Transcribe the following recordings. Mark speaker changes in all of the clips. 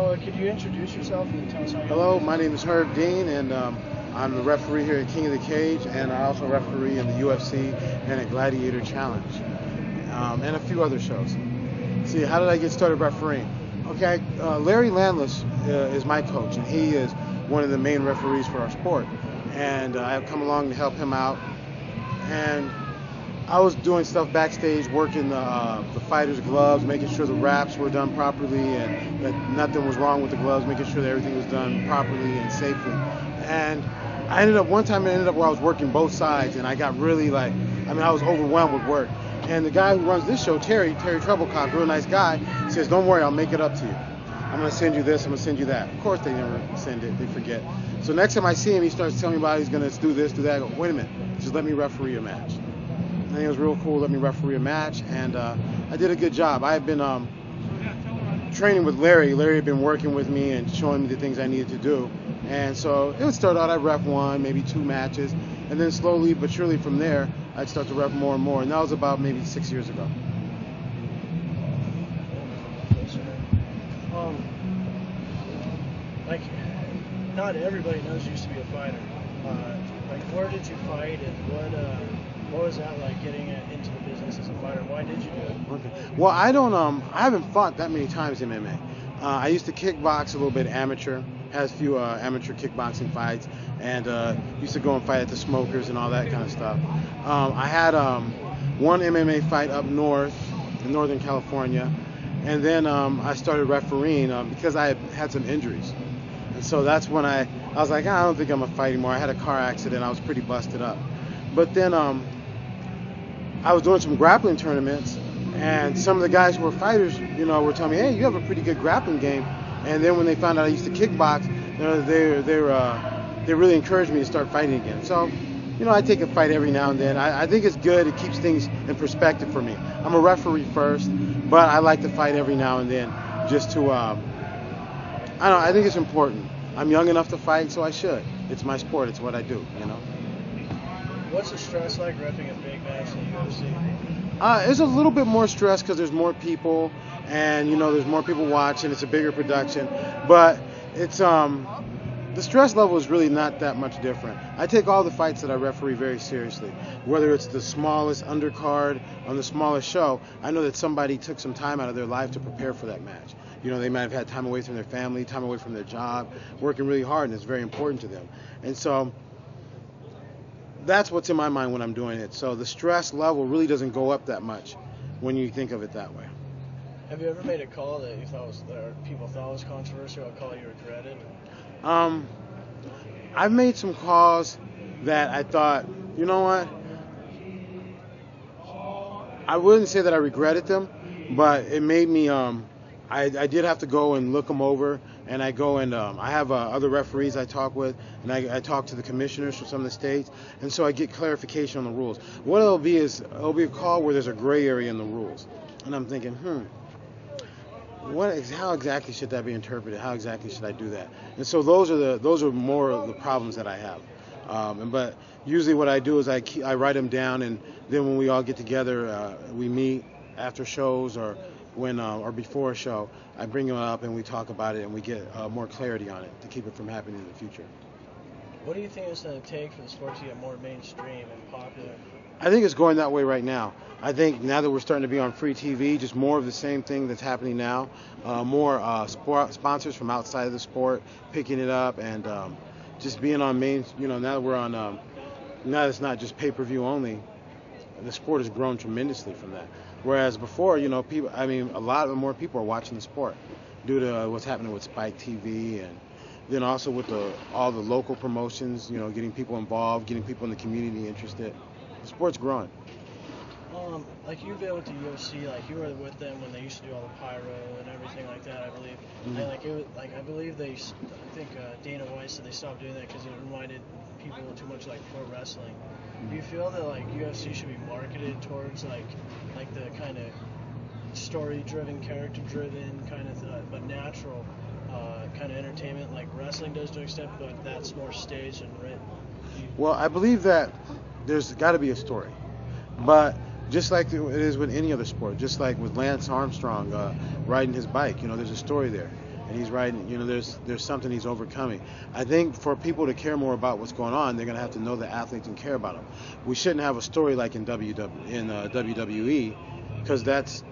Speaker 1: So could you introduce yourself and tell us how you
Speaker 2: Hello, my name is Herb Dean, and I'm the referee here at King of the Cage, and I also referee in the UFC and at Gladiator Challenge, and a few other shows. See, how did I get started refereeing? Okay, Larry Landless is my coach, and he is one of the main referees for our sport. And I've come along to help him out. And I was doing stuff backstage, working the fighters' gloves, making sure the wraps were done properly and that nothing was wrong with the gloves, making sure that everything was done properly and safely. And I ended up where I was working both sides, and I got really I was overwhelmed with work. And the guy who runs this show, Terry Treblecock, real nice guy, says, "Don't worry, I'll make it up to you. I'm going to send you this, I'm going to send you that." Of course, they never send it, they forget. So next time I see him, he starts telling me about he's going to do this, do that. I go, "Wait a minute, just let me referee a match." I think it was real cool, let me referee a match, and I did a good job. I had been training with Larry. Larry had been working with me and showing me the things I needed to do. And so it would start out, I'd ref one, maybe two matches, and then slowly but surely from there, I'd start to ref more and more. And that was about maybe 6 years ago.
Speaker 1: Not everybody knows you used to be a fighter. Where did you fight, and what was that like getting into the business as a fighter? Why did you do it?
Speaker 2: Okay. Well, I haven't fought that many times in MMA. I used to kickbox a little bit amateur, had a few amateur kickboxing fights, and used to go and fight at the Smokers and all that kind of stuff. I had one MMA fight up north in Northern California, and then I started refereeing because I had some injuries. And so that's when I was like, I don't think I'm going to fight anymore. I had a car accident. I was pretty busted up. But then I was doing some grappling tournaments, and some of the guys who were fighters, were telling me, "Hey, you have a pretty good grappling game." And then when they found out I used to kickbox, they really encouraged me to start fighting again. So, I take a fight every now and then. I think it's good. It keeps things in perspective for me. I'm a referee first, but I like to fight every now and then just to, I think it's important. I'm young enough to fight, so I should. It's my sport. It's what I do,
Speaker 1: What's the stress like repping a big match in the UFC?
Speaker 2: It's a little bit more stress because there's more people, and there's more people watching. It's a bigger production, but it's the stress level is really not that much different. I take all the fights that I referee very seriously. Whether it's the smallest undercard on the smallest show, I know that somebody took some time out of their life to prepare for that match. They might have had time away from their family, time away from their job, working really hard, and it's very important to them. And so that's what's in my mind when I'm doing it. So the stress level really doesn't go up that much when you think of it that way.
Speaker 1: Have you ever made a call that you thought people thought was controversial, a call you regretted?
Speaker 2: I've made some calls that I thought, you know what? I wouldn't say that I regretted them, but it made me. I did have to go and look them over, and I go and I have other referees I talk with, and I talk to the commissioners from some of the states, and so I get clarification on the rules. What it'll be is a call where there's a gray area in the rules, and I'm thinking, how exactly should that be interpreted? How exactly should I do that? And so those are more of the problems that I have. But usually what I do is I write them down, and then when we all get together, we meet after shows or or before a show, I bring them up and we talk about it and we get more clarity on it to keep it from happening in the future.
Speaker 1: What do you think it's going to take for the sport to get more mainstream and popular?
Speaker 2: I think it's going that way right now. I think now that we're starting to be on free TV, just more of the same thing that's happening now, more sponsors from outside of the sport picking it up, and just being on main, now that we're on, now it's not just pay-per-view only, the sport has grown tremendously from that. Whereas before, a lot more people are watching the sport due to what's happening with Spike TV, and then also with all the local promotions, getting people involved, getting people in the community interested. The sport's growing.
Speaker 1: You've been with the UFC, you were with them when they used to do all the pyro and everything like that, I believe. Mm-hmm. And I believe Dana White said they stopped doing that because it reminded people too much like pro wrestling. Do you feel that UFC should be marketed towards the kind of story-driven, character-driven kind of but natural kind of entertainment like wrestling does to an extent, but that's more staged and written?
Speaker 2: Well, I believe that there's got to be a story, but just like it is with any other sport, just like with Lance Armstrong riding his bike, there's a story there. and he's writing. There's something he's overcoming. I think for people to care more about what's going on, they're going to have to know the athletes and care about them. We shouldn't have a story like in WWE, because that's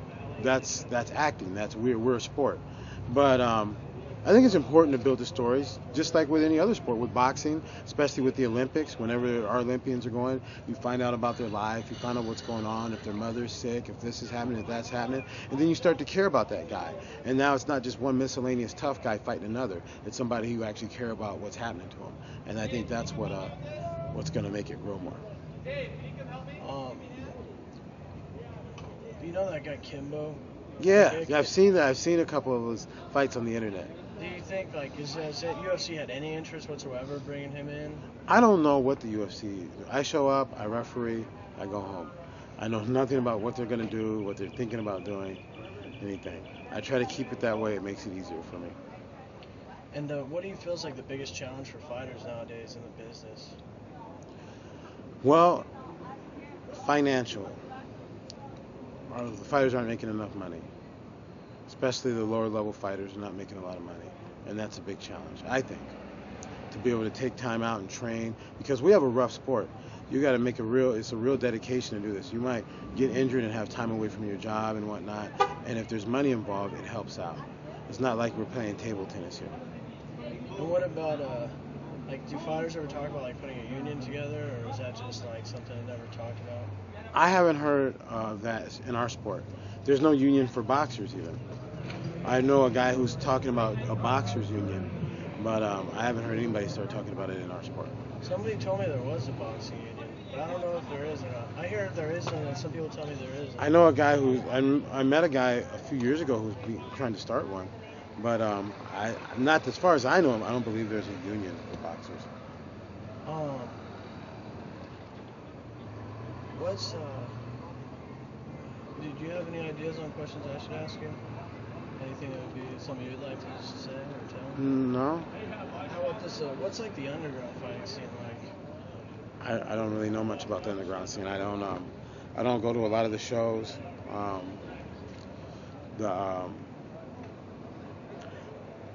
Speaker 2: acting. We're a sport. But I think it's important to build the stories, just like with any other sport. With boxing, especially with the Olympics, whenever our Olympians are going, you find out about their life, you find out what's going on, if their mother's sick, if this is happening, if that's happening, and then you start to care about that guy. And now it's not just one miscellaneous tough guy fighting another. It's somebody who actually care about what's happening to him. And I think that's what's going to make it grow more.
Speaker 1: You know that guy Kimbo?
Speaker 2: Yeah, I've seen that. I've seen a couple of his fights on the internet.
Speaker 1: Do you think, has UFC had any interest whatsoever bringing him in?
Speaker 2: I don't know what the UFC. I show up, I referee, I go home. I know nothing about what they're going to do, what they're thinking about doing, anything. I try to keep it that way. It makes it easier for me.
Speaker 1: And what do you feel is like the biggest challenge for fighters nowadays in the business?
Speaker 2: Well, financially. The fighters aren't making enough money. Especially the lower level fighters are not making a lot of money. And that's a big challenge, I think. To be able to take time out and train, because we have a rough sport. You got to make it's a real dedication to do this. You might get injured and have time away from your job and whatnot. And if there's money involved, it helps out. It's not like we're playing table tennis here.
Speaker 1: And what about, do fighters ever talk about putting a union together, or is that just something never talked about?
Speaker 2: I haven't heard of that in our sport. There's no union for boxers even. I know a guy who's talking about a boxers union, but I haven't heard anybody start talking about it in our sport.
Speaker 1: Somebody told me there was a boxing union, but I don't know if there is or not. I hear there is, and some people tell me there isn't.
Speaker 2: I know a guy I met a guy a few years ago who's trying to start one, but not as far as I know him. I don't believe there's a union for boxers.
Speaker 1: Did you have any ideas on questions I should ask you? Anything that would be something you'd like to say or tell?
Speaker 2: No.
Speaker 1: How about this? What's the underground fighting scene like?
Speaker 2: I don't really know much about the underground scene. I don't go to a lot of the shows.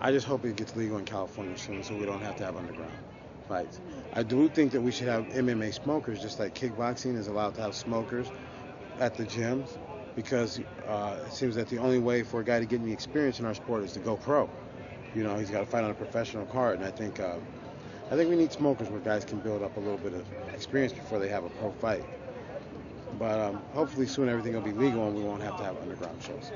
Speaker 2: I just hope it gets legal in California soon, so we don't have to have underground fights. I do think that we should have MMA smokers, just like kickboxing is allowed to have smokers at the gyms, because it seems that the only way for a guy to get any experience in our sport is to go pro. He's got to fight on a professional card, and I think we need smokers where guys can build up a little bit of experience before they have a pro fight. But hopefully soon everything will be legal and we won't have to have underground shows.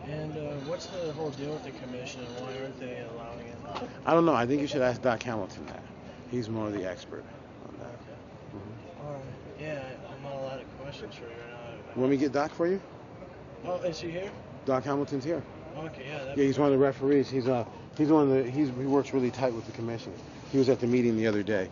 Speaker 1: And what's the whole deal with the commission, and why aren't they allowing it?
Speaker 2: I don't know. I think you should ask Doc Hamilton that. He's more the expert on that.
Speaker 1: Okay. Mm-hmm. All right. Yeah, I'm not a lot of questions for you right now.
Speaker 2: Want me to get Doc for you?
Speaker 1: Oh, is he here?
Speaker 2: Doc Hamilton's here.
Speaker 1: Okay, yeah.
Speaker 2: Yeah, he's one of the referees. He works really tight with the commission. He was at the meeting the other day.